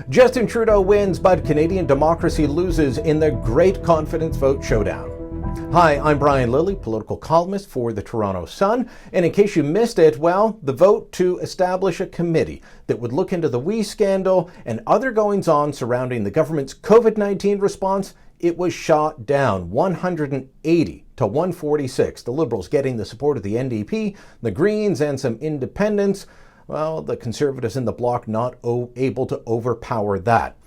Justin Trudeau wins, but Canadian democracy loses in the great confidence vote showdown. Hi, I'm Brian Lilley, political columnist for the Toronto Sun. And in case you missed it, well, the vote to establish a committee that would look into the WE scandal and other goings-on surrounding the government's COVID-19 response, it was shot down 180 to 146. The Liberals getting the support of the NDP, the Greens, and some independents. Well, the Conservatives in the bloc not able to overpower that.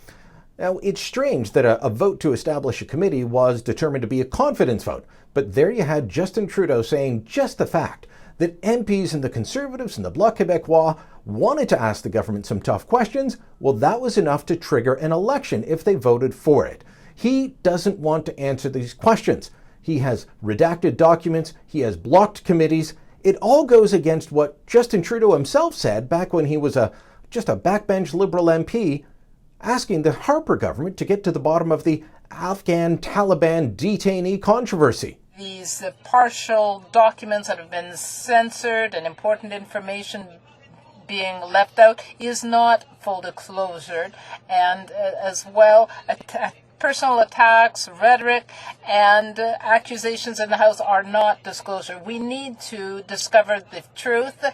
Now, it's strange that a vote to establish a committee was determined to be a confidence vote, but there you had Justin Trudeau saying just the fact that MPs and the Conservatives and the Bloc Québécois wanted to ask the government some tough questions. Well, that was enough to trigger an election if they voted for it. He doesn't want to answer these questions. He has redacted documents. He has blocked committees. It all goes against what Justin Trudeau himself said back when he was just a backbench Liberal MP, asking the Harper government to get to the bottom of the Afghan Taliban detainee controversy. These partial documents that have been censored and important information being left out is not full disclosure, and as well, personal attacks, rhetoric, and accusations in the House are not disclosure. We need to discover the truth.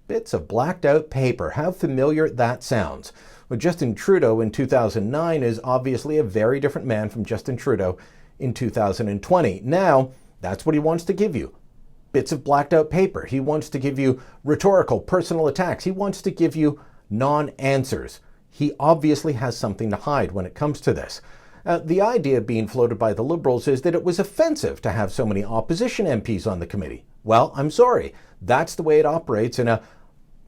Bits of blacked out paper. How familiar that sounds. Well, Justin Trudeau in 2009 is obviously a very different man from Justin Trudeau in 2020. Now, that's what he wants to give you. Bits of blacked out paper. He wants to give you rhetorical, personal attacks. He wants to give you non-answers. He obviously has something to hide when it comes to this. The idea being floated by the Liberals is that it was offensive to have so many opposition MPs on the committee. Well, I'm sorry. That's the way it operates in a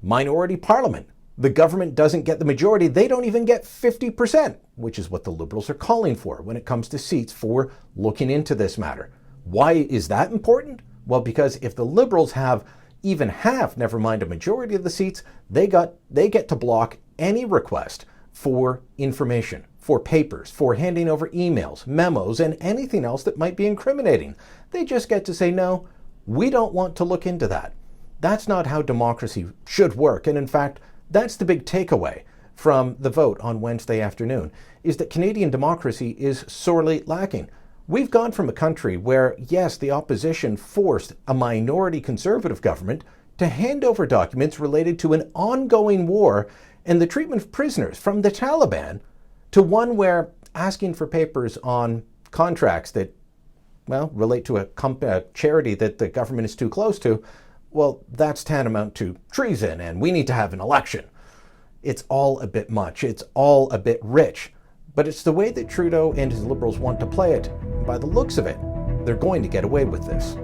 minority parliament. The government doesn't get the majority. They don't even get 50%, which is what the Liberals are calling for when it comes to seats for looking into this matter. Why is that important? Well, because if the Liberals have even half, never mind a majority of the seats, they get to block any request for information, for papers, for handing over emails, memos, and anything else that might be incriminating. They just get to say, no, we don't want to look into that. That's not how democracy should work. And in fact, that's the big takeaway from the vote on Wednesday afternoon, is that Canadian democracy is sorely lacking. We've gone from a country where, yes, the opposition forced a minority Conservative government to hand over documents related to an ongoing war and the treatment of prisoners from the Taliban, to one where asking for papers on contracts that, well, relate to a charity that the government is too close to, well, that's tantamount to treason and we need to have an election. It's all a bit much. It's all a bit rich. But it's the way that Trudeau and his Liberals want to play it. And by the looks of it, they're going to get away with this.